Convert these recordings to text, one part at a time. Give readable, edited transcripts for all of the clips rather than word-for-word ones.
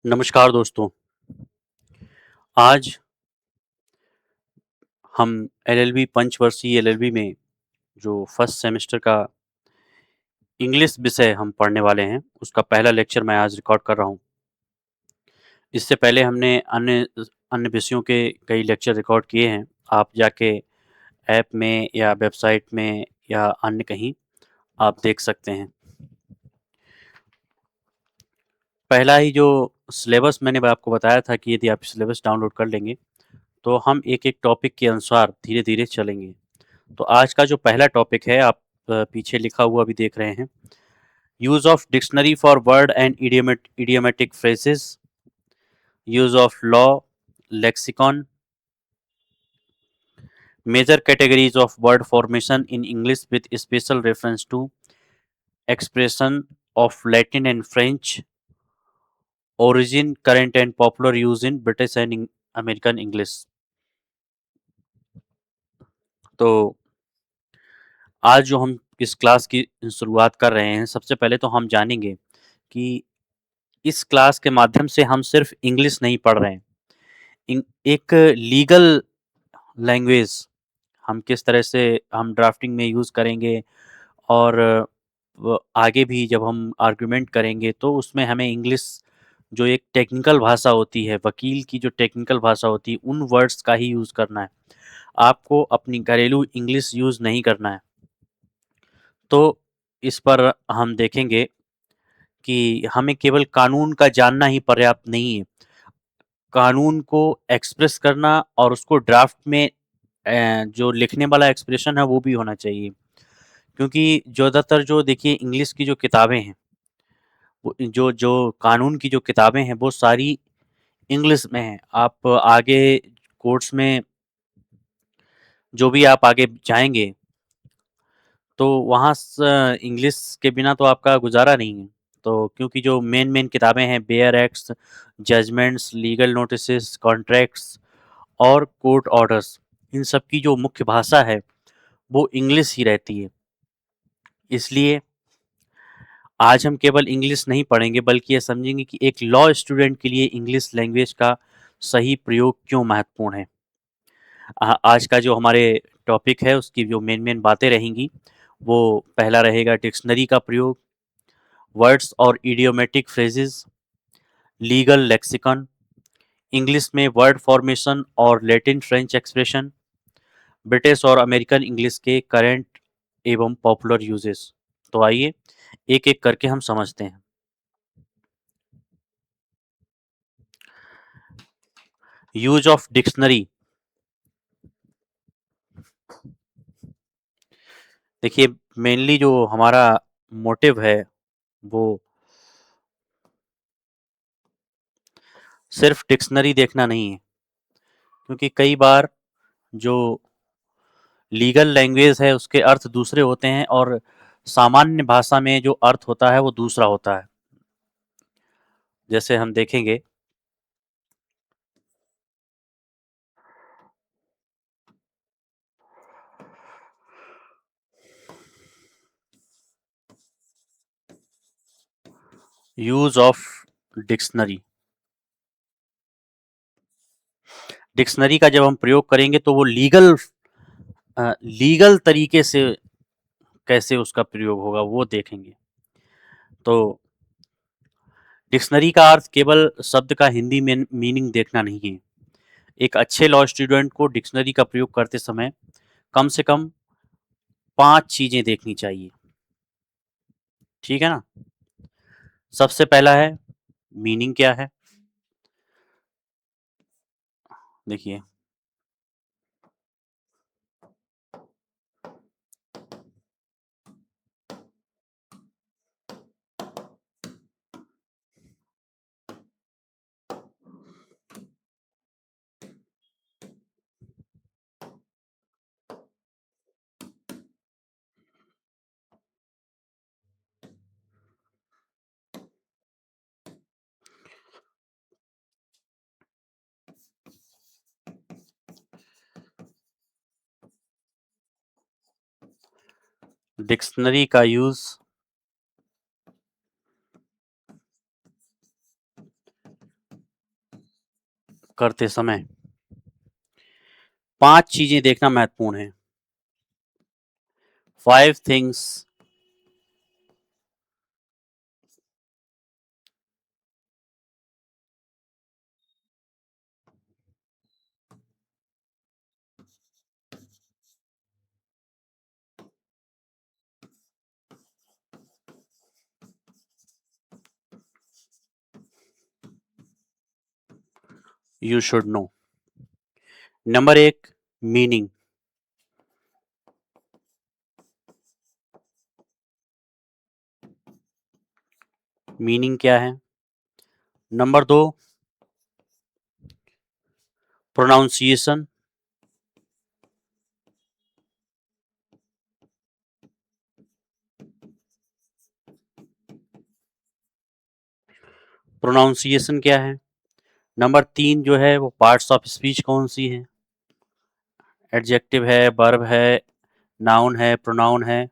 नमस्कार दोस्तों। आज हम एलएलबी पंचवर्षीय एलएलबी में जो फर्स्ट सेमेस्टर का इंग्लिश विषय हम पढ़ने वाले हैं, उसका पहला लेक्चर मैं आज रिकॉर्ड कर रहा हूँ। इससे पहले हमने अन्य विषयों के कई लेक्चर रिकॉर्ड किए हैं। आप जाके ऐप में या वेबसाइट में या अन्य कहीं आप देख सकते हैं। पहला ही जो सिलेबस मैंने आपको बताया था कि यदि आप सिलेबस डाउनलोड कर लेंगे, तो हम एक-एक टॉपिक के अनुसार धीरे-धीरे चलेंगे। तो आज का जो पहला टॉपिक है आप पीछे लिखा हुआ भी देख रहे हैं। Use of dictionary for word and idiomatic phrases, use of law, lexicon, major categories of word formation in English with special reference to expression of Latin and French, origin, current and popular use in British and American English. तो आज जो हम इस class की शुरुआत कर रहे हैं, सबसे पहले तो हम जानेंगे कि इस क्लास के माध्यम से हम सिर्फ इंग्लिश नहीं पढ़ रहे हैं। एक लीगल लैंग्वेज हम किस तरह से हम ड्राफ्टिंग में यूज़ करेंगे और आगे भी जब हम आर्गुमेंट करेंगे तो उसमें हमें इंग्लिश जो एक टेक्निकल भाषा होती है, वकील की जो टेक्निकल भाषा होती है, उन वर्ड्स का ही यूज़ करना है। आपको अपनी घरेलू इंग्लिश यूज़ नहीं करना है। तो इस पर हम देखेंगे कि हमें केवल कानून का जानना ही पर्याप्त नहीं है। कानून को एक्सप्रेस करना और उसको ड्राफ्ट में जो लिखने वाला एक्सप्रेशन है वो भी होना चाहिए। क्योंकि ज़्यादातर जो देखिए इंग्लिश की जो किताबें हैं, वो जो जो कानून की जो किताबें हैं वो सारी इंग्लिश में हैं। आप आगे कोर्ट्स में जो भी आप आगे जाएँगे, तो वहाँ स इंग्लिश के बिना तो आपका गुज़ारा नहीं है। तो क्योंकि जो मेन-मेन किताबें हैं bare acts, judgments, legal notices, contracts और कोर्ट ऑर्डर्स, इन सब की जो मुख्य भाषा है, वो इंग्लिश ही रहती है। इसलिए आज हम केवल इंग्लिश नहीं पढ़ेंगे बल्कि ये समझेंगे कि एक लॉ स्टूडेंट के लिए इंग्लिश लैंग्वेज का सही प्रयोग क्यों महत्वपूर्ण है। आज का जो हमारे टॉपिक है उसकी जो मेन-मेन बातें रहेंगी, वो पहला रहेगा डिक्शनरी का प्रयोग, वर्ड्स और idiomatic phrases, legal lexicon, English में वर्ड फॉर्मेशन और लैटिन फ्रेंच एक्सप्रेशन, ब्रिटिश और अमेरिकन इंग्लिश के करंट एवं पॉपुलर यूजेस। तो आइए एक-एक करके हम समझते हैं। Use of dictionary. देखिए मेनली जो हमारा मोटिव है वो सिर्फ डिक्शनरी देखना नहीं है, क्योंकि कई बार जो लीगल लैंग्वेज है उसके अर्थ दूसरे होते हैं और सामान्य भाषा में जो अर्थ होता है वो दूसरा होता है। जैसे हम देखेंगे यूज ऑफ डिक्शनरी। डिक्शनरी का जब हम प्रयोग करेंगे तो वो लीगल तरीके से कैसे उसका प्रयोग होगा वो देखेंगे। तो डिक्शनरी का अर्थ केवल शब्द का हिंदी में मीनिंग देखना नहीं है। एक अच्छे लॉ स्टूडेंट को डिक्शनरी का प्रयोग करते समय कम से कम 5 चीज़ें देखनी चाहिए। ठीक है ना? सबसे पहला है मीनिंग क्या है? देखिए, डिक्शनरी का यूज़ करते समय 5 चीज़ें देखना महत्वपूर्ण है। 5 things you should know. Number 1, meaning. Meaning क्या है? Number 2, pronunciation. प्रोनाउंसिएशन क्या है? नंबर 3 जो है वो पार्ट्स ऑफ स्पीच कौन-सी हैं? एडजेक्टिव है, वर्ब है, नाउन है, प्रोनाउन है।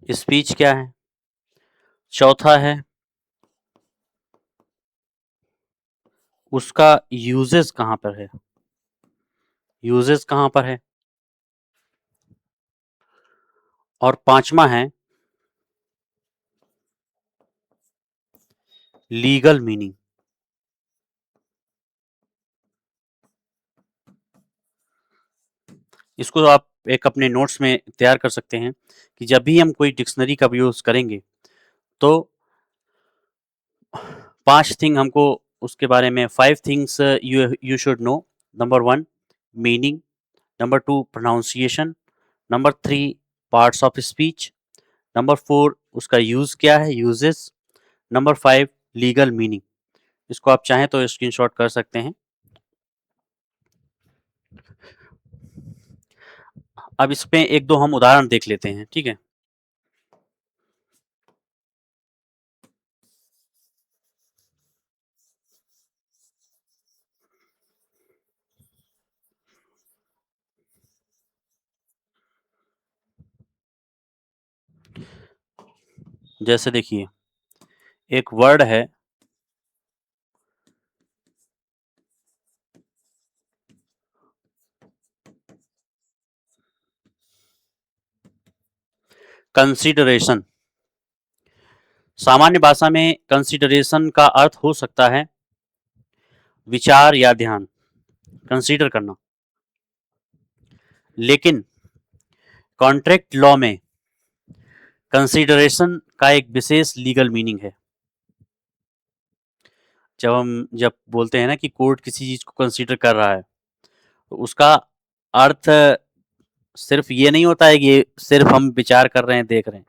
स्पीच क्या है? चौथा है उसका यूजेस कहाँ पर है? यूजेस कहाँ पर है? और पाँचवाँ है लीगल मीनिंग। इसको आप एक अपने नोट्स में तैयार कर सकते हैं कि जब भी हम कोई डिक्शनरी का यूज़ करेंगे तो 5 थिंग हमको उसके बारे में 5 things you should know. Number 1, meaning. Number 2, pronunciation. Number 3, parts of speech. Number 4, उसका यूज़ क्या है, यूजेस। Number 5, legal meaning. इसको आप चाहें तो स्क्रीनशॉट कर सकते हैं। अब इसमें 1-2 हम उदाहरण देख लेते हैं, ठीक है? जैसे देखिए, एक वर्ड है कंसीडरेशन। सामान्य भाषा में कंसीडरेशन का अर्थ हो सकता है विचार या ध्यान, कंसीडर करना। लेकिन कॉन्ट्रैक्ट लॉ में कंसीडरेशन का एक विशेष लीगल मीनिंग है। जब बोलते हैं ना कि कोर्ट किसी चीज को कंसीडर कर रहा है तो उसका अर्थ सिर्फ ये नहीं होता है कि सिर्फ हम विचार कर रहे हैं, देख रहे हैं।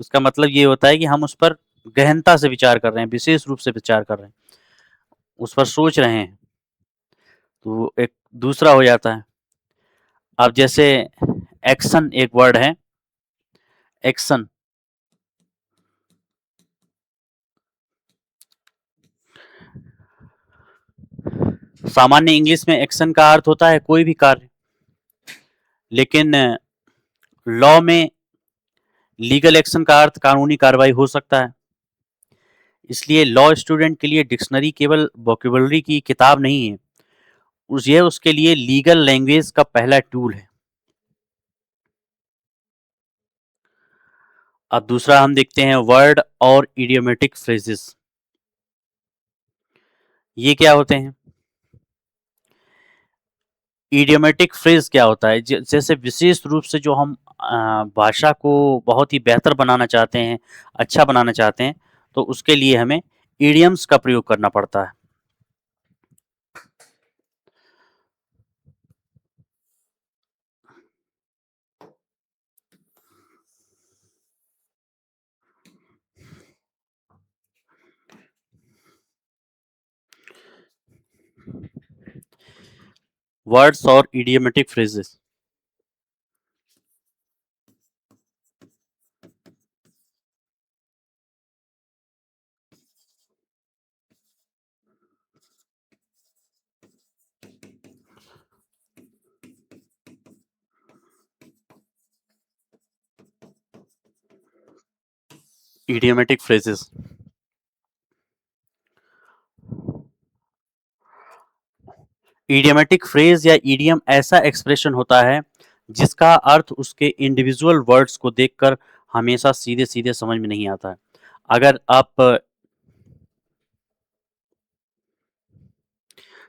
उसका मतलब ये होता है कि हम उस पर गहनता से विचार कर रहे हैं, विशेष रूप से विचार कर रहे हैं, उस पर सोच रहे हैं। तो एक दूसरा हो जाता है। अब जैसे एक्शन एक वर्ड है, एक्शन। सामान्य इंग्लिश में एक्शन का अर्थ होता है कोई भी कार्य, लेकिन लॉ में लीगल एक्शन का अर्थ कानूनी कार्रवाई हो सकता है। इसलिए लॉ स्टूडेंट के लिए डिक्शनरी केवल वोकेबलरी की किताब नहीं है, ये उसके लिए लीगल लैंग्वेज का पहला टूल है। अब दूसरा हम देखते हैं वर्ड और इडियोमेटिक फ्रेजेस। ये क्या होते हैं? इडियोमेटिक फ्रेज क्या होता है? जैसे विशेष रूप से जो हम भाषा को बहुत ही बेहतर बनाना चाहते हैं, अच्छा बनाना चाहते हैं, तो उसके लिए हमें इडियम्स का प्रयोग करना पड़ता है। वर्ड्स और idiomatic phrases. Idiomatic phrases. Idiomatic phrase या इडियम ऐसा एक्सप्रेशन होता है जिसका अर्थ उसके इंडिविजुअल वर्ड्स को देखकर हमेशा सीधे सीधे समझ में नहीं आता है। अगर आप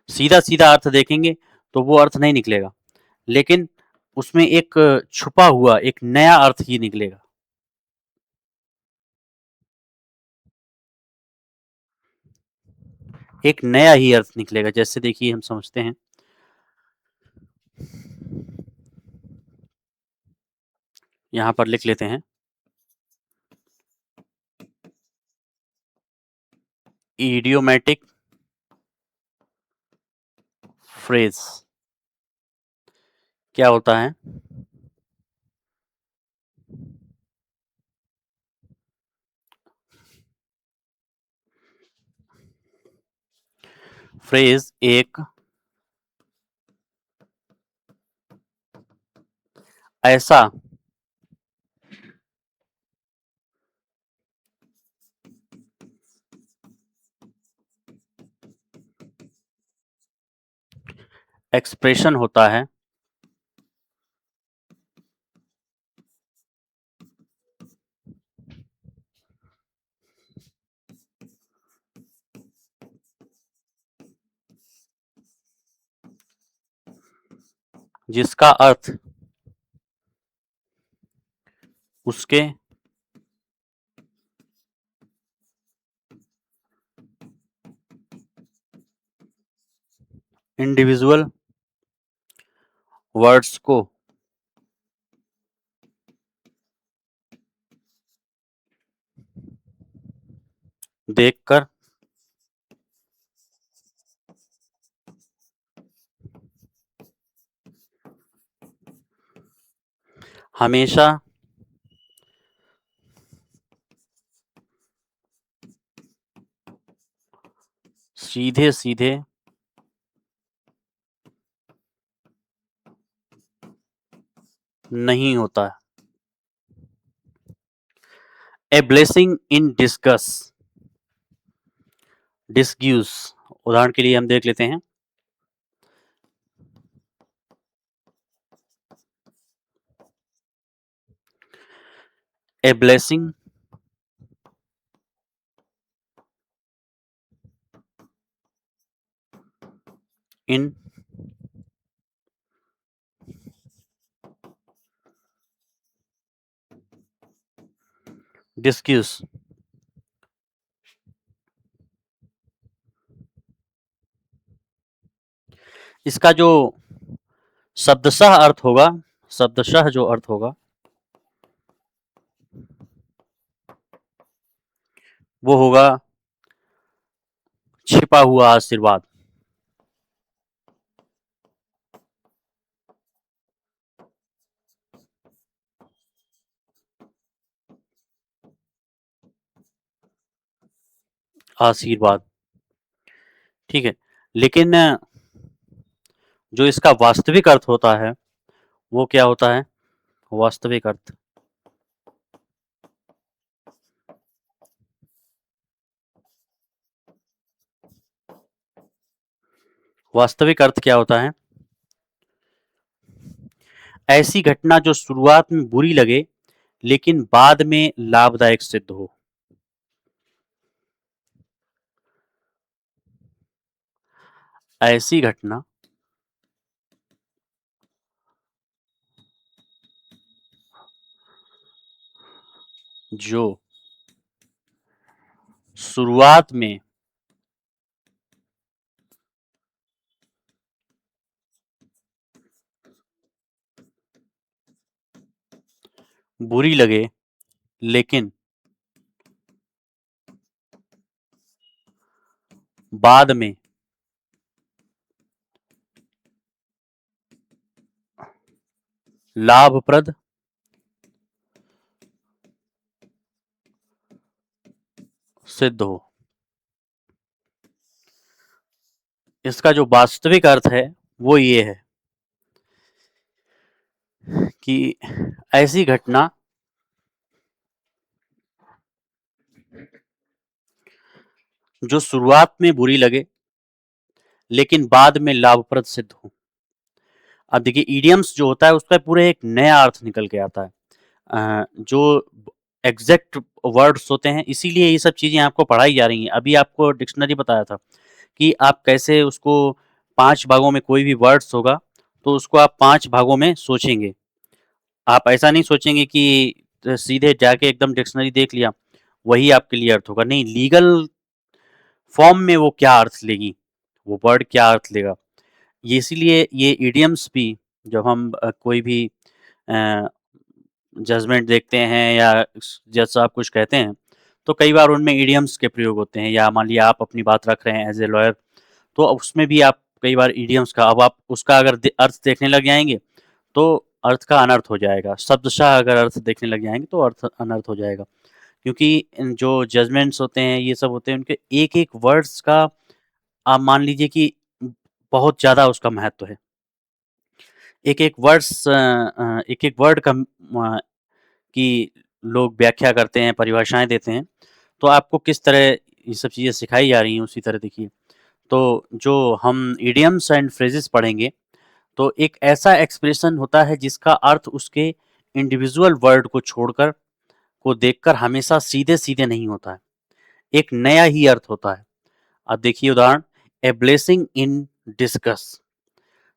सीधा सीधा अर्थ देखेंगे तो वो अर्थ नहीं निकलेगा, लेकिन उसमें एक छुपा हुआ एक नया अर्थ ही निकलेगा। एक नया ही अर्थ निकलेगा। जैसे देखिए हम समझते हैं, यहाँ पर लिख लेते हैं, इडियोमेटिक फ्रेज क्या होता है? फ्रेज एक ऐसा एक्सप्रेशन होता है जिसका अर्थ उसके इंडिविजुअल वर्ड्स को देखकर हमेशा सीधे सीधे नहीं होता है। ए ब्लेसिंग इन डिस्कस डिसग्यूज, उदाहरण के लिए हम देख लेते हैं, ए ब्लेसिंग इन डिसग्यूज। इसका जो शब्दशः अर्थ होगा, शब्दशः जो अर्थ होगा वो होगा छिपा हुआ आशीर्वाद। आशीर्वाद, ठीक है। लेकिन जो इसका वास्तविक अर्थ होता है वो क्या होता है? वास्तविक अर्थ, वास्तविक अर्थ क्या होता है? ऐसी घटना जो शुरुआत में बुरी लगे लेकिन बाद में लाभदायक सिद्ध हो। ऐसी घटना जो शुरुआत में बुरी लगे लेकिन बाद में लाभप्रद सिद्ध हो। इसका जो वास्तविक अर्थ है वो ये है कि ऐसी घटना जो शुरुआत में बुरी लगे, लेकिन बाद में लाभप्रद सिद्ध हो। अब देखिए इडियम्स जो होता है उसका पूरा एक नया अर्थ निकल के आता है। जो एग्ज़ैक्ट वर्ड्स होते हैं इसीलिए ये सब चीज़ें आपको पढ़ाई जा रही हैं। अभी आपको डिक्शनरी बताया था कि आप कैसे उसको 5 भागों में कोई भी वर्ड्स होगा, तो उसको आप 5 भागों में सोचेंगे। आप ऐसा नहीं सोचेंगे कि सीधे जाके एकदम डिक्शनरी देख लिया, वही आपके लिए अर्थ होगा। नहीं, लीगल फॉर्म में वो क्या अर्थ लेगी, वो वर्ड क्या अर्थ लेगा। ये इसीलिए ये इडियम्स भी जब हम कोई भी अ, जजमेंट देखते हैं या जज साहब कुछ कहते हैं, तो कई बार उनमें इडियम्स के प्रयोग होते हैं या मान लिया आप अपनी बात रख रहे हैं एज़ ए लॉयर, तो उसमें भी आप कई बार इडियम्स का अब आप उसका अगर अर्थ देखने लग जाएँगे, तो अर्थ का अनर्थ हो जाएगा। शब्दशः अगर अर्थ देखने लग जाएँगे तो अर्थ अनर्थ हो जाएगा। क्योंकि जो जजमेंट्स होते हैं, ये सब होते हैं, उनके एक-एक वर्ड्स का आप मान लीजिए कि बहुत ज़्यादा उसका महत्व है। एक-एक एक-एक वर्ड का की लोग व्याख्या करते हैं, परिभाषाएँ देते हैं, तो आपको किस तरह ये सब चीज़ें सिखाई जा रही हैं, उसी तरह देखिए। तो जो हम इडियम्स एंड फ्रेजेस पढ़ेंगे, तो एक ऐसा एक्सप्रेशन होता है जिसका अर्थ उसके इंडिविजुअल वर्ड को छोड़कर को देखकर हमेशा सीधे-सीधे नहीं होता है। एक नया ही अर्थ होता है। अब देखिए उदाहरण, ए ब्लेसिंग इन डिस्कस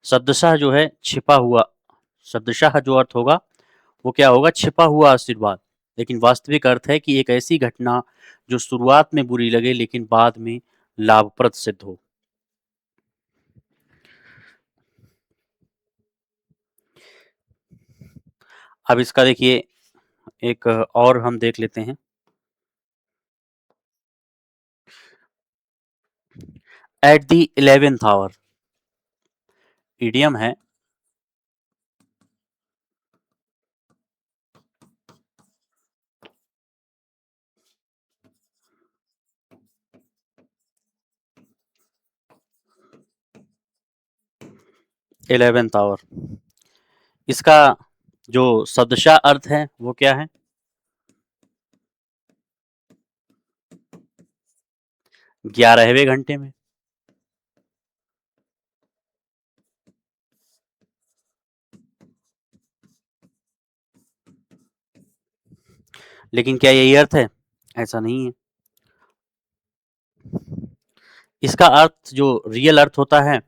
शब्दशः जो है छिपा हुआ, शब्दशः जो अर्थ होगा वो क्या होगा, छिपा हुआ आशीर्वाद। लेकिन वास्तविक अर्थ है कि एक ऐसी घटना जो शुरुआत में बुरी लगे लेकिन बाद में लाभप्रद सिद्ध हो। अब इसका देखिए एक और हम देख लेते हैं। At the 11th our idiom है। 11th आवर इसका जो शब्दशः अर्थ है वो क्या है? 11वें घंटे में। लेकिन क्या यही अर्थ है? ऐसा नहीं है। इसका अर्थ जो रियल अर्थ होता है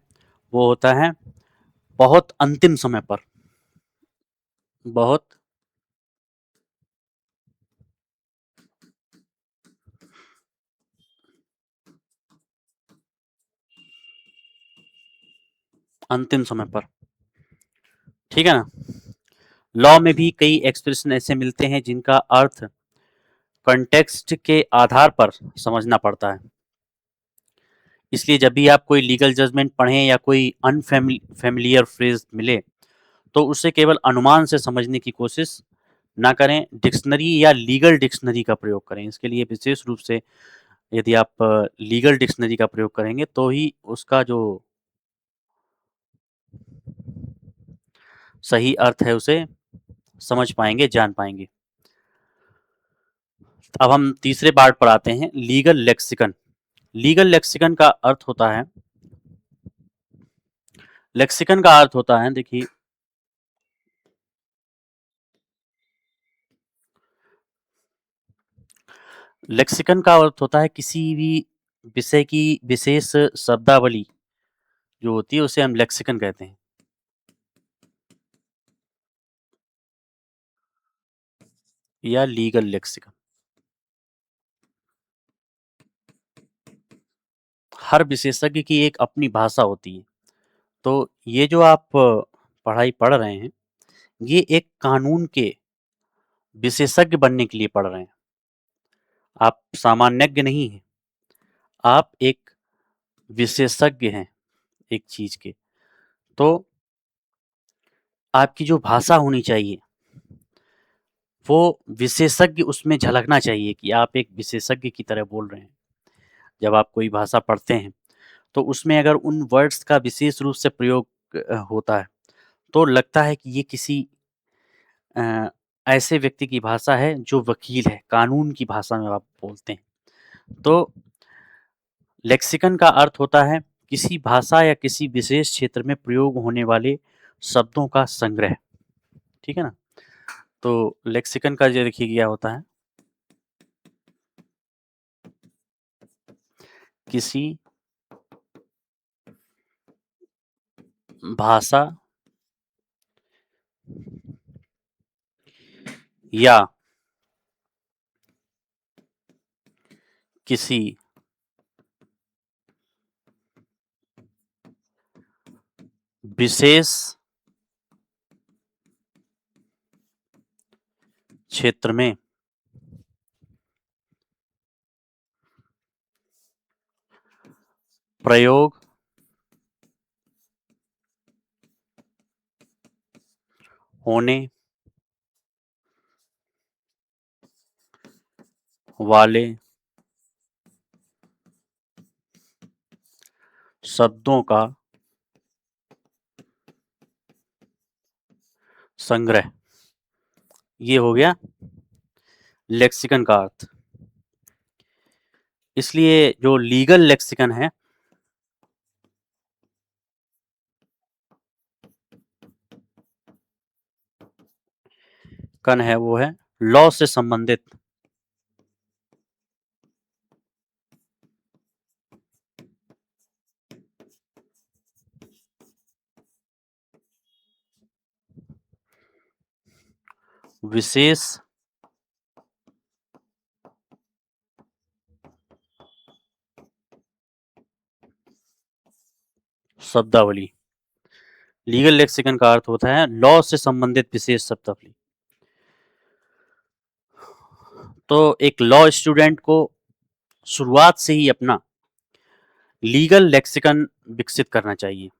वो होता है बहुत अंतिम समय पर। बहुत अंतिम समय पर। ठीक है ना? लॉ में भी कई एक्सप्रेशन ऐसे मिलते हैं जिनका अर्थ कॉन्टेक्स्ट के आधार पर समझना पड़ता है। इसलिए जब भी आप कोई लीगल जजमेंट पढ़ें या कोई अनफैमिलियर फ्रेज मिले, तो उसे केवल अनुमान से समझने की कोशिश ना करें, डिक्शनरी या लीगल डिक्शनरी का प्रयोग करें। इसके लिए विशेष रूप से यदि आप लीगल डिक्शनरी का प्रयोग करेंगे तो ही उसका जो सही अर्थ है उसे समझ पाएँगे, जान पाएँगे। अब हम तीसरे पार्ट पर आते हैं, लीगल लेक्सिकन। लीगल लेक्सिकन का अर्थ होता है, लेक्सिकन का अर्थ होता है देखिए, लेक्सिकन का अर्थ होता है किसी भी विषय की विशेष शब्दावली जो होती है उसे हम लेक्सिकन कहते हैं। या लीगल लेक्सिकन। हर विशेषज्ञ की एक अपनी भाषा होती है। तो ये जो आप पढ़ाई पढ़ रहे हैं, ये एक कानून के विशेषज्ञ बनने के लिए पढ़ रहे हैं। आप सामान्यज्ञ नहीं हैं, आप एक विशेषज्ञ हैं एक चीज़ के। तो आपकी जो भाषा होनी चाहिए, वो विशेषज्ञ उसमें झलकना चाहिए कि आप एक विशेषज्ञ की तरह बोल रहे हैं। जब आप कोई भाषा पढ़ते हैं, तो उसमें अगर उन वर्ड्स का विशेष रूप से प्रयोग होता है, तो लगता है कि ये किसी अ, ऐसे व्यक्ति की भाषा है जो वकील है, कानून की भाषा में आप बोलते हैं। तो लेक्सिकन का अर्थ होता है किसी भाषा या किसी विशेष क्षेत्र में प्रयोग होने वाले शब्दों का संग्रह। ठीक है ना? तो लेक्सिकन का ये देखिए क्या होता है, किसी भाषा या किसी विशेष क्षेत्र में प्रयोग होने वाले शब्दों का संग्रह। ये हो गया लेक्सिकन का अर्थ। इसलिए जो लीगल लेक्सिकन है, कन है वो है लॉ से संबंधित विशेष शब्दावली। लीगल लेक्सिकन का अर्थ होता है लॉ से संबंधित विशेष शब्दावली। तो एक लॉ स्टूडेंट को शुरुआत से ही अपना लीगल लेक्सिकन विकसित करना चाहिए।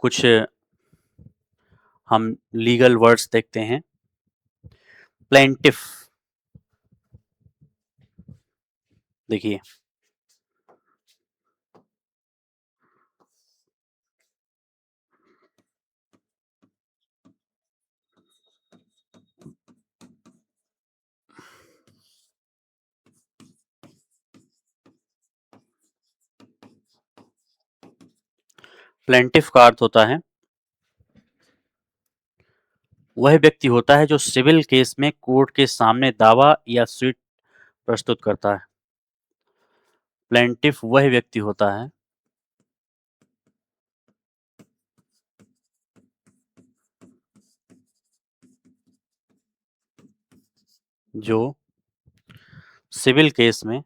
कुछ हम लीगल वर्ड्स देखते हैं। प्लेंटिफ, देखिए प्लेंटिफ का अर्थ होता है वह व्यक्ति होता है जो सिविल केस में कोर्ट के सामने दावा या सूट प्रस्तुत करता है। प्लेंटिफ वह व्यक्ति होता है जो सिविल केस में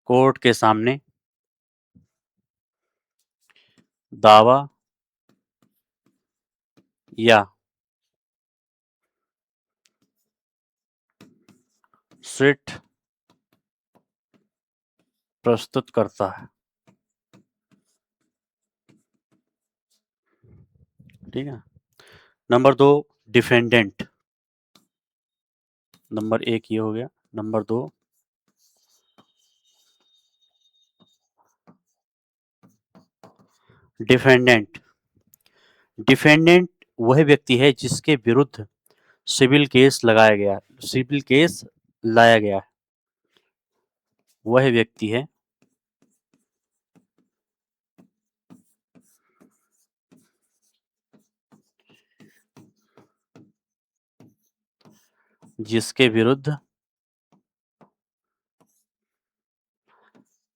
कोर्ट के सामने दावा या सूट प्रस्तुत करता है। ठीक है। Number 2, defendant. नंबर 1 ये हो गया। Number 2, defendant. डिफेंडेंट वह व्यक्ति है जिसके विरुद्ध सिविल केस लाया गया है। वह व्यक्ति है जिसके विरुद्ध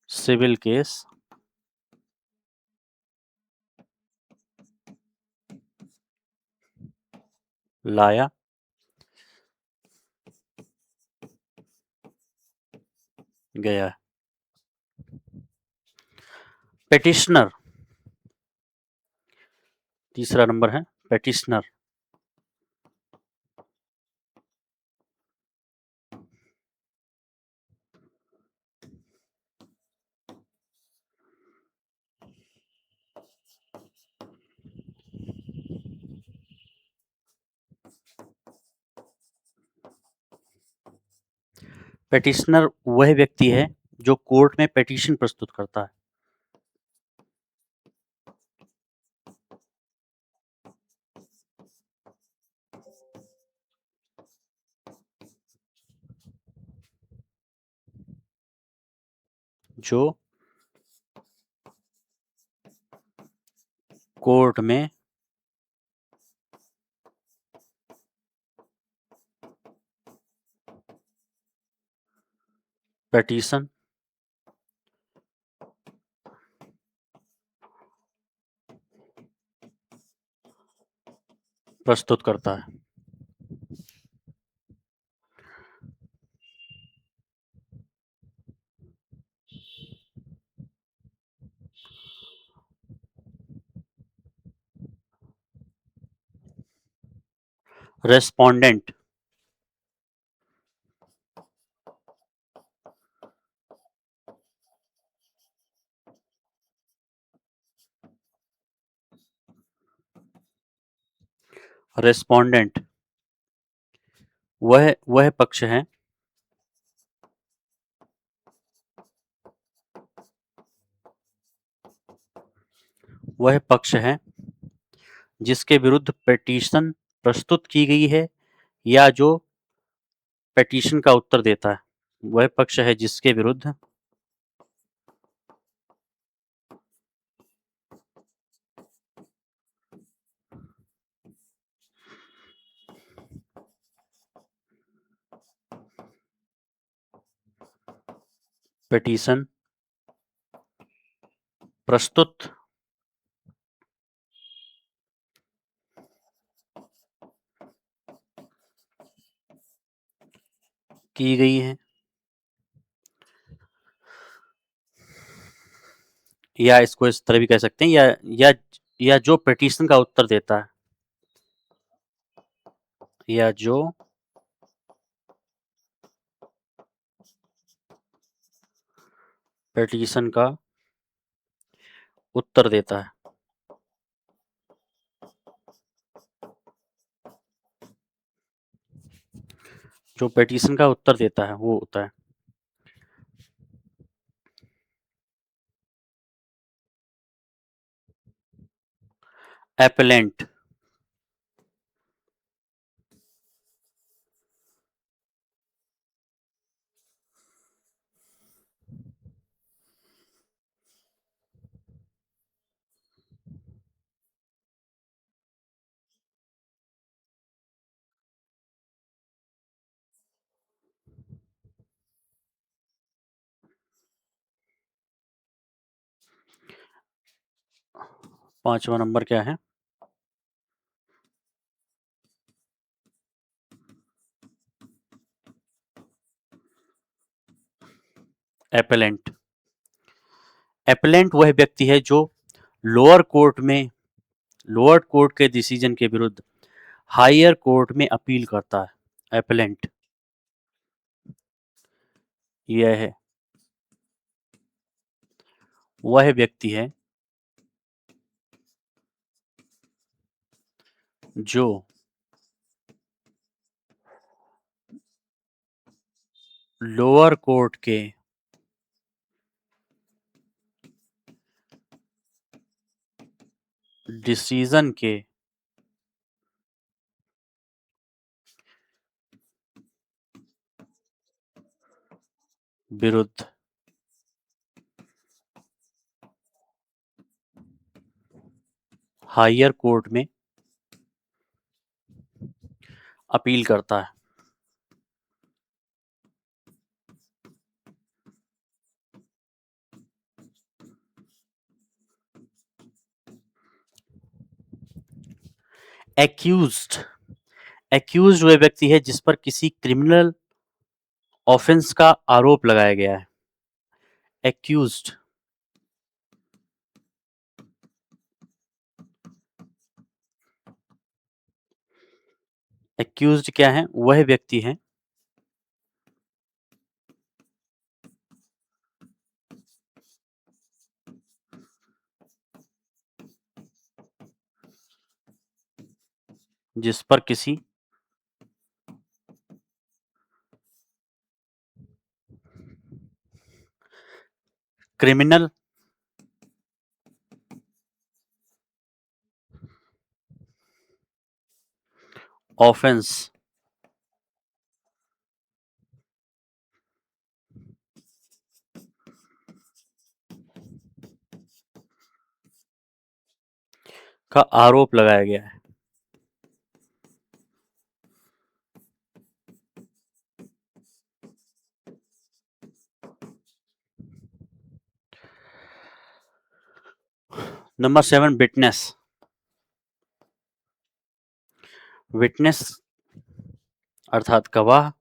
सिविल केस लाया गया है। पेटिशनर, तीसरा नंबर है पेटिशनर। पेटिशनर वह व्यक्ति है जो कोर्ट में पेटिशन प्रस्तुत करता है। जो कोर्ट में पेटिशन प्रस्तुत करता है। रेस्पोंडेंट रेस्पोंडेंट वह पक्ष है वह पक्ष है जिसके विरुद्ध पेटिशन प्रस्तुत की गई है या जो पेटिशन का उत्तर देता है। वह पक्ष है जिसके विरुद्ध पेटिशन प्रस्तुत की गई है या इसको इस तरह भी कह सकते हैं या जो पेटिशन का उत्तर देता है या जो पेटिशन का उत्तर देता है। जो पेटिशन का उत्तर देता है वो होता है एपेलेंट। 5वां नंबर क्या है? एपेलेंट। एपेलेंट वह व्यक्ति है जो लोअर कोर्ट में लोअर कोर्ट के डिसीजन के विरुद्ध हायर कोर्ट में अपील करता है। एपेलेंट यह है वह व्यक्ति है जो लोअर कोर्ट के डिसीजन के विरुद्ध हायर कोर्ट में अपील करता है। एक्यूज्ड एक्यूज्ड वह व्यक्ति है जिस पर किसी क्रिमिनल ऑफेंस का आरोप लगाया गया है। एक्यूज्ड एक्यूज्ड क्या है? वह व्यक्ति है जिस पर किसी क्रिमिनल, ऑफेंस, का आरोप लगाया गया है। Number 7 witness. विटनेस अर्थात गवाह।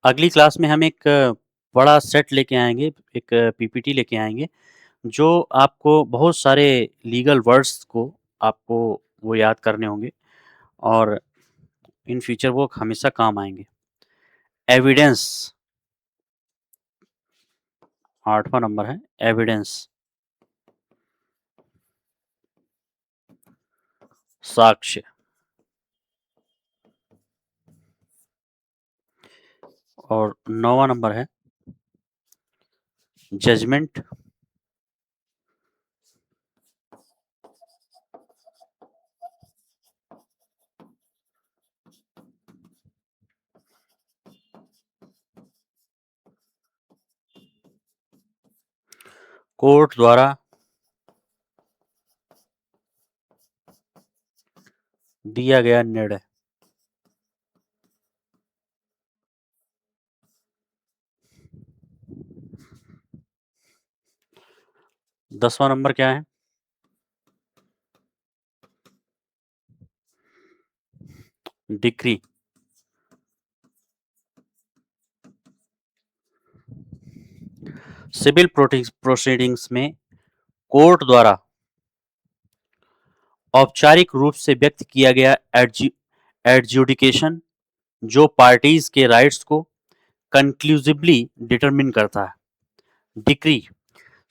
अगली क्लास में हम एक बड़ा सेट लेके आएंगे, एक पीपीटी लेके आएंगे जो आपको बहुत सारे लीगल वर्ड्स को आपको वो याद करने होंगे और इन फ्यूचर वो हमेशा काम आएंगे। एविडेंस, 8वां नंबर है एविडेंस। साक्ष्य। और 9वां नंबर है जजमेंट। कोर्ट द्वारा दिया गया निर्णय। 10वां नंबर क्या है? डिक्री। सिविल प्रोसीडिंग्स में कोर्ट द्वारा औपचारिक रूप से व्यक्त किया गया एडजुडिकेशन जो पार्टीज के राइट्स को कंक्लूसिवली डिटरमिन करता है। डिक्री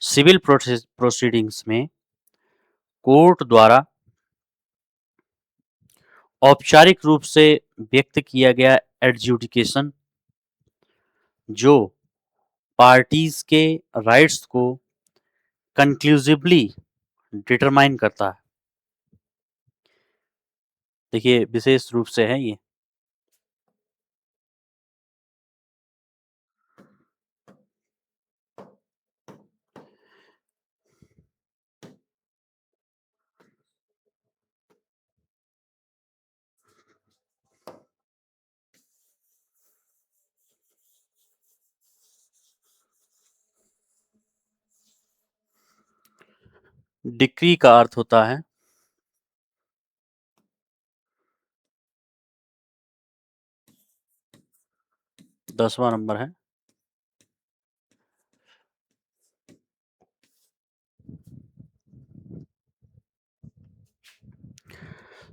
सिविल प्रोसीडिंग्स में कोर्ट द्वारा औपचारिक रूप से व्यक्त किया गया एडजुडिकेशन जो पार्टीज के राइट्स को कंक्लूसिवली डिटरमाइन करता है। देखिए विशेष रूप से है ये। डिक्री का अर्थ होता है दसवां नंबर है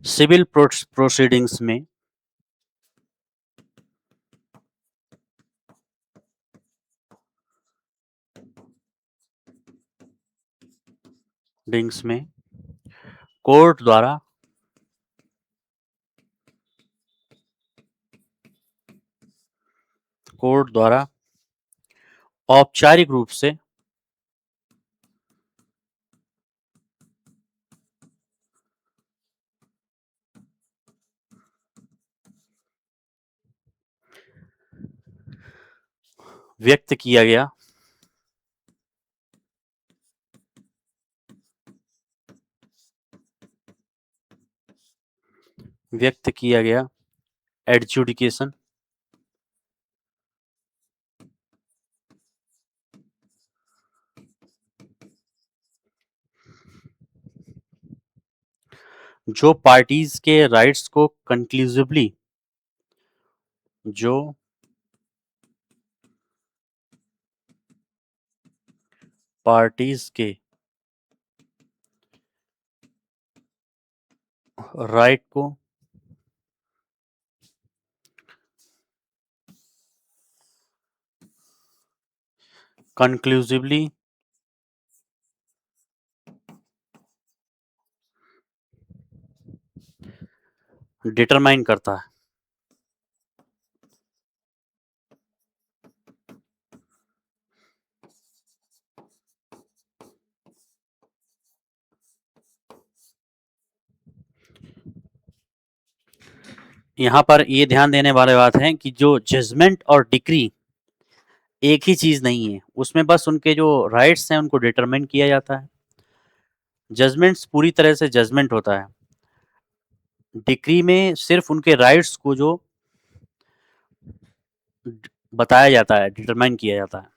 सिविल प्रोसीडिंग्स में डिंग्स में कोर्ट द्वारा औपचारिक रूप से व्यक्त किया गया एडजुडिकेशन जो पार्टीज के राइट्स को कंक्लूसिवली जो पार्टीज के राइट को कंक्लूसिवली डिटरमाइन करता है। यहाँ पर ये ध्यान देने वाली बात है कि जो जजमेंट और डिक्री एक ही चीज नहीं है, उसमें बस उनके जो राइट्स हैं उनको डिटरमाइन किया जाता है। जजमेंट्स पूरी तरह से जजमेंट होता है, डिक्री में सिर्फ उनके राइट्स को जो बताया जाता है, डिटरमाइन किया जाता है।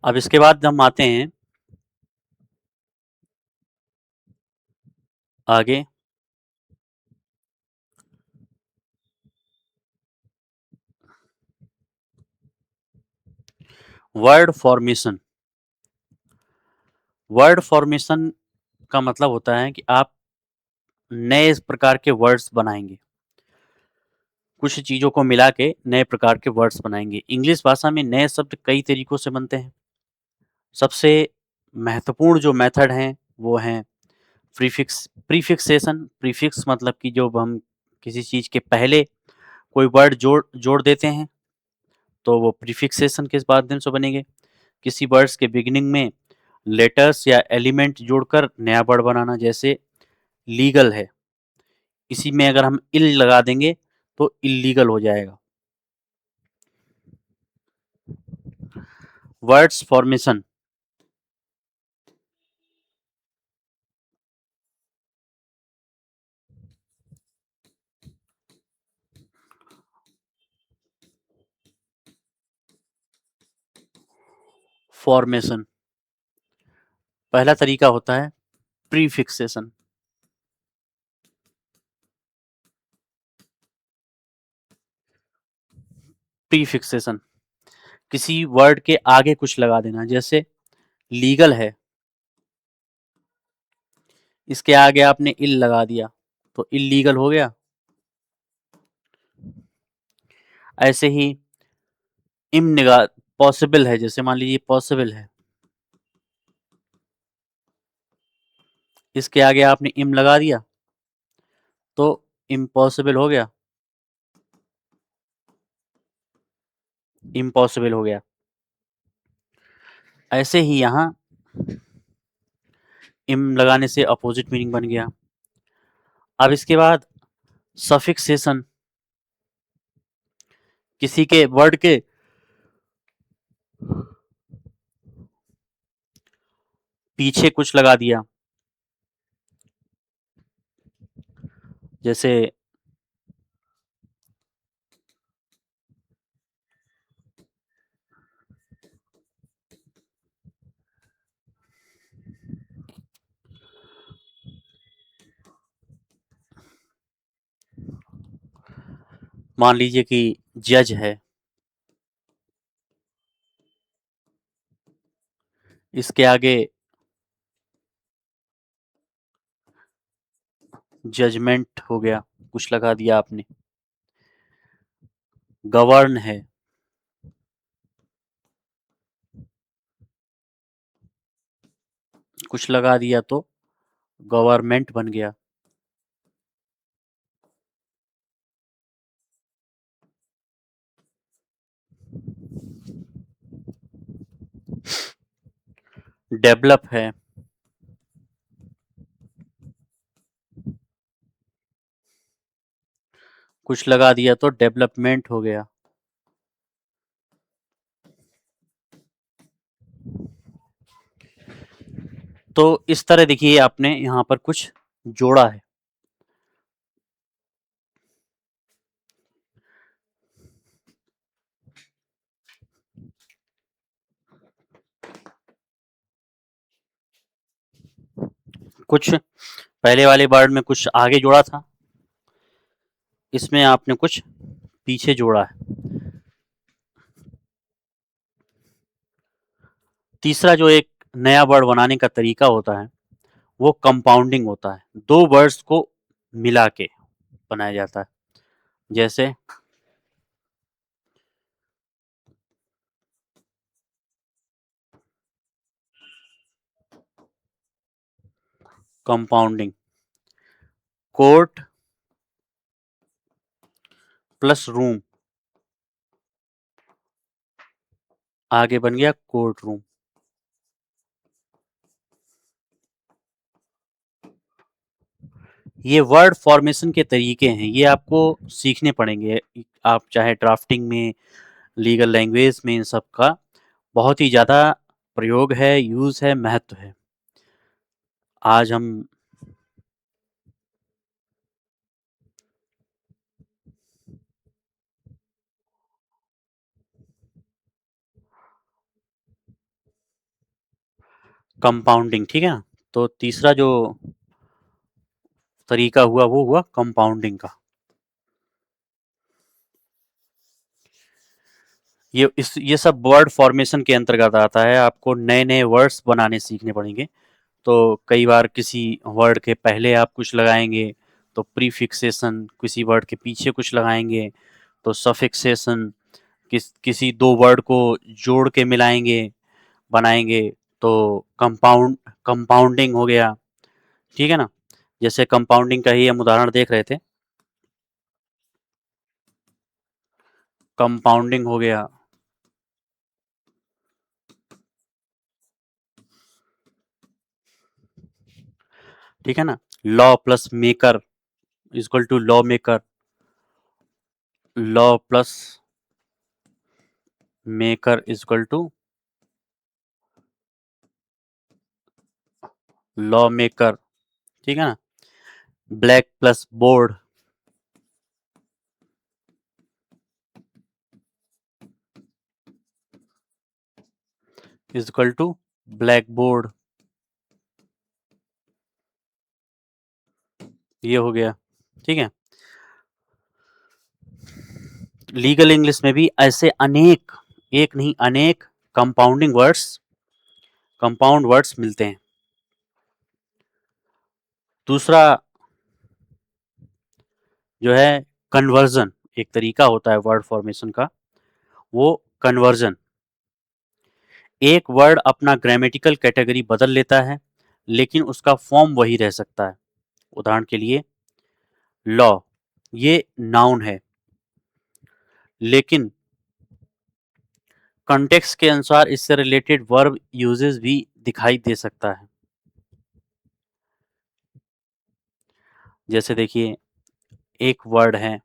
अब इसके बाद हम आते हैं आगे। Word formation. वर्ड फॉर्मेशन का मतलब होता है कि आप नए प्रकार के वर्ड्स बनाएंगे, कुछ चीजों को मिला के नए प्रकार के वर्ड्स बनाएंगे। इंग्लिश भाषा में नए शब्द कई तरीकों से बनते हैं। सबसे महत्वपूर्ण जो मेथड हैं वो हैं प्रीफिक्सेशन। प्रीफिक्स मतलब कि जो हम किसी चीज के पहले कोई वर्ड जोड़ जोड़ देते हैं तो वो प्रीफिक्सेशन के माध्यम से बनेंगे। किसी वर्ड्स के बिगिनिंग में लेटर्स या एलिमेंट जोड़कर नया वर्ड बनाना, जैसे लीगल है, इसी में अगर हम इल लगा देंगे तो इलीगल हो जाएगा। Words formation. फॉर्मेशन पहला तरीका होता है प्रीफिक्सेशन। प्रीफिक्सेशन किसी वर्ड के आगे कुछ लगा देना, जैसे लीगल है, इसके आगे आपने इल लगा दिया तो इलीगल हो गया। ऐसे ही इम निगा पॉसिबल है, जैसे मान लीजिए पॉसिबल है, इसके आगे आपने इम लगा दिया तो इम्पॉसिबल हो गया। इम्पॉसिबल हो गया। ऐसे ही यहाँ इम लगाने से अपोजिट मीनिंग बन गया। अब इसके बाद सफिक्सेशन, किसी के वर्ड के पीछे कुछ लगा दिया, जैसे मान लीजिए कि जज है, इसके आगे जजमेंट हो गया, कुछ लगा दिया आपने। गवर्न है, कुछ लगा दिया तो गवर्नमेंट बन गया। डेवलप है, कुछ लगा दिया तो डेवलपमेंट हो गया। तो इस तरह देखिए आपने यहाँ पर कुछ जोड़ा है। कुछ पहले वाले वर्ड में कुछ आगे जोड़ा था, इसमें आपने कुछ पीछे जोड़ा है। तीसरा जो एक नया वर्ड बनाने का तरीका होता है वो कंपाउंडिंग होता है। दो वर्ड्स को मिला के बनाया जाता है। जैसे कंपाउंडिंग, कोर्ट प्लस रूम, आगे बन गया कोर्ट रूम। ये वर्ड फॉर्मेशन के तरीके हैं, ये आपको सीखने पड़ेंगे। आप चाहे ड्राफ्टिंग में, लीगल लैंग्वेज में, इन सब का बहुत ही ज़्यादा प्रयोग है, यूज़ है, महत्व है। आज हम कंपाउंडिंग, ठीक है ना? तो तीसरा जो तरीका हुआ वो हुआ कंपाउंडिंग का। ये सब वर्ड फॉर्मेशन के अंतर्गत आता है। आपको नए नए वर्ड्स बनाने सीखने पड़ेंगे। तो कई बार किसी वर्ड के पहले आप कुछ लगाएंगे तो प्रीफिक्सेशन, किसी वर्ड के पीछे कुछ लगाएंगे तो सफिक्सेशन, किसी दो वर्ड को जोड़ के मिलाएंगे, बनाएंगे तो कंपाउंडिंग हो गया। ठीक है ना? जैसे कंपाउंडिंग का ही हम उदाहरण देख रहे थे। कंपाउंडिंग हो गया, ठीक है ना? Law plus maker equal to law maker, law plus maker equal to law maker, ठीक है ना? Black plus board equal to black board, ये हो गया। ठीक है? लीगल इंग्लिश में भी ऐसे अनेक, एक नहीं अनेक कंपाउंड वर्ड्स मिलते हैं। दूसरा जो है कन्वर्जन, एक तरीका होता है वर्ड फॉर्मेशन का, वो कन्वर्जन। एक वर्ड अपना ग्रामेटिकल कैटेगरी बदल लेता है लेकिन उसका फॉर्म वही रह सकता है। उदाहरण के लिए लॉ, ये नाउन है लेकिन कॉन्टेक्स्ट के अनुसार इससे रिलेटेड वर्ब यूजेस भी दिखाई दे सकता है। जैसे देखिए एक वर्ड है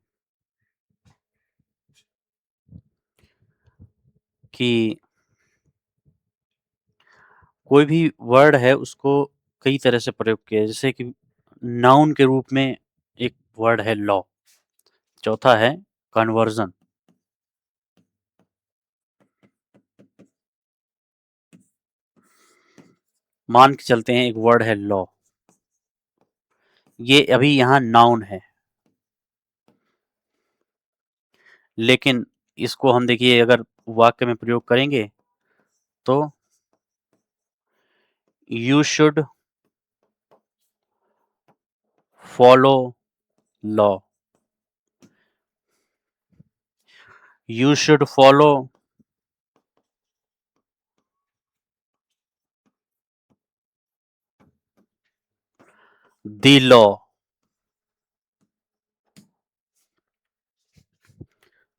कि कोई भी वर्ड है उसको कई तरह से प्रयोग किया है। जैसे कि नाउन के रूप में एक वर्ड है लॉ, चौथा है कन्वर्जन। मान के चलते हैं एक वर्ड है लॉ, ये अभी यहाँ नाउन है लेकिन इसको हम देखिए अगर वाक्य में प्रयोग करेंगे तो you should follow law, you should follow the law.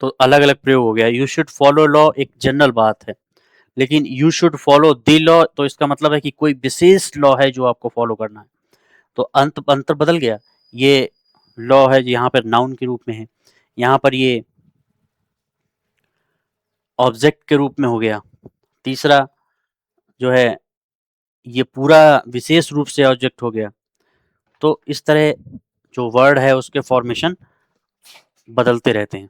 तो अलग अलग प्रयोग हो गया। यू शुड फॉलो लॉ एक जनरल बात है, लेकिन you should follow the law तो इसका मतलब है कि कोई विशेष लॉ है जो आपको फॉलो करना है। तो अंतर बदल गया। ये लॉ है यहाँ पर नाउन के रूप में है, यहाँ पर ये ऑब्जेक्ट के रूप में हो गया। तीसरा जो है ये पूरा विशेष रूप से ऑब्जेक्ट हो गया। तो इस तरह जो वर्ड है उसके फॉर्मेशन बदलते रहते हैं।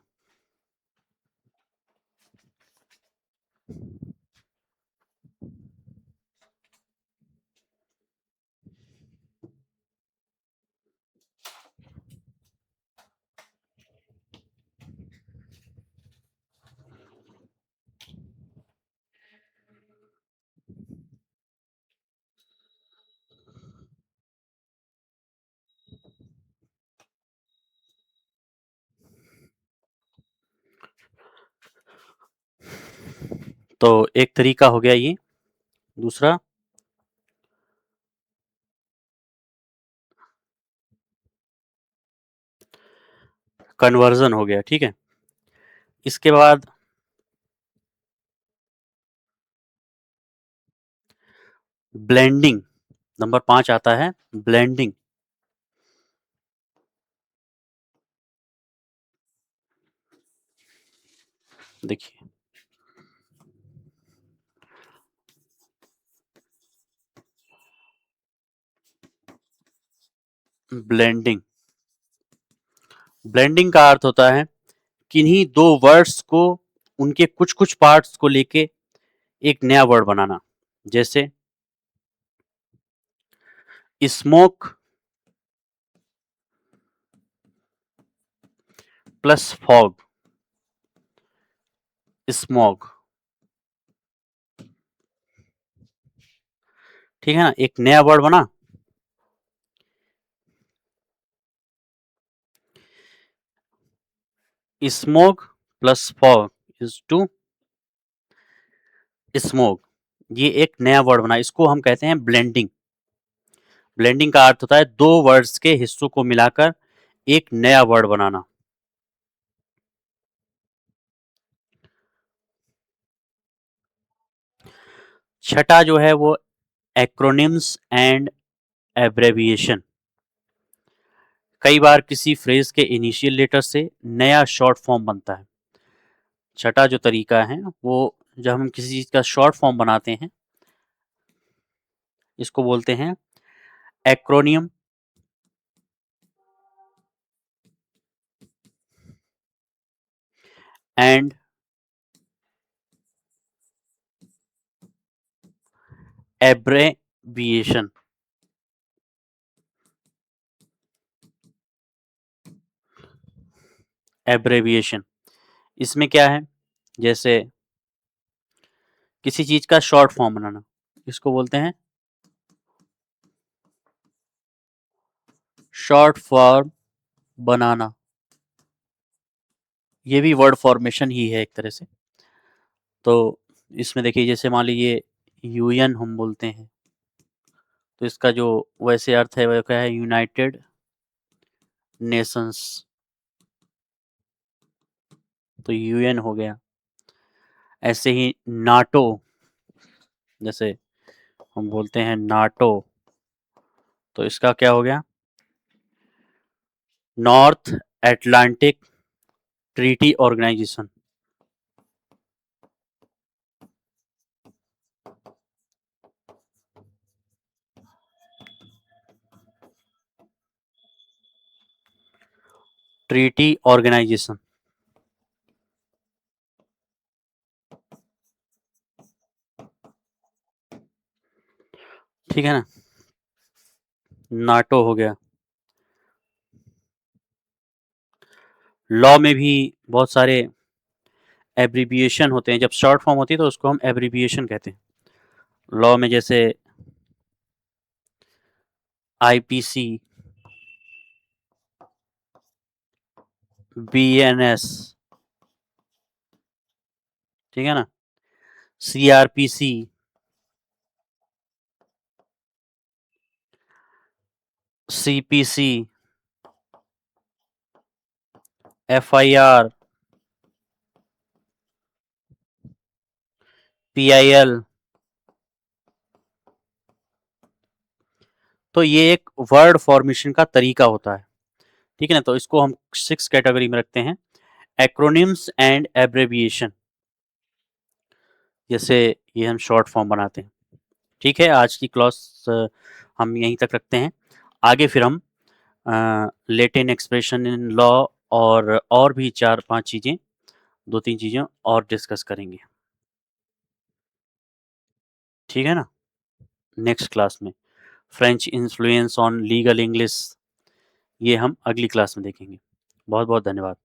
तो एक तरीका हो गया ये। दूसरा, कन्वर्जन हो गया, ठीक है। इसके बाद ब्लेंडिंग, नंबर 5 आता है ब्लेंडिंग। देखिए, ब्लेंडिंग, ब्लेंडिंग का अर्थ होता है किन्हीं दो वर्ड्स को, उनके कुछ कुछ पार्ट्स को लेके एक नया वर्ड बनाना। जैसे स्मोक प्लस फॉग, स्मॉग, ठीक है ना, एक नया वर्ड बना। Smoke plus fog is to smoke, ये एक नया वर्ड बना, इसको हम कहते हैं ब्लेंडिंग। ब्लेंडिंग का अर्थ होता है दो वर्ड्स के हिस्सों को मिलाकर एक नया वर्ड बनाना। छठा जो है वो एक्रोनिम्स एंड एब्रेविएशन। कई बार किसी फ्रेज के इनिशियल लेटर से नया शॉर्ट फॉर्म बनता है। छठा जो तरीका है वो, जब हम किसी चीज का शॉर्ट फॉर्म बनाते हैं, इसको बोलते हैं एक्रोनियम एंड एब्रेविएशन। एब्रेविएशन इसमें क्या है, जैसे किसी चीज का शॉर्ट फॉर्म बनाना, इसको बोलते हैं शॉर्ट फॉर्म बनाना। ये भी वर्ड फॉर्मेशन ही है एक तरह से। तो इसमें देखिए, जैसे मान लीजिए यूएन हम बोलते हैं, तो इसका जो वैसे अर्थ है वह क्या है, यूनाइटेड नेशंस, तो यूएन हो गया। ऐसे ही नाटो, जैसे हम बोलते हैं नाटो, तो इसका क्या हो गया, North Atlantic Treaty Organization. Treaty Organization, ठीक है ना, नाटो हो गया। लॉ में भी बहुत सारे एब्रिविएशन होते हैं, जब शॉर्ट फॉर्म होती है तो उसको हम एब्रिविएशन कहते हैं। लॉ में जैसे आईपीसी, बीएनएस, ठीक है ना, सीआरपीसी, सीपीसी, एफआईआर, पीआईएल। तो ये एक वर्ड फॉर्मेशन का तरीका होता है, ठीक है ना। तो इसको हम 6 कैटेगरी में रखते हैं, एक्रोनिम्स एंड एब्रेविएशन, जैसे ये हम शॉर्ट फॉर्म बनाते हैं। ठीक है, आज की क्लास हम यहीं तक रखते हैं। आगे फिर हम लेटिन एक्सप्रेशन इन लॉ और भी 4-5 चीज़ें, 2-3 चीज़ें और डिस्कस करेंगे। ठीक है ना, नेक्स्ट क्लास में French influence on legal English, ये हम अगली क्लास में देखेंगे। बहुत बहुत धन्यवाद।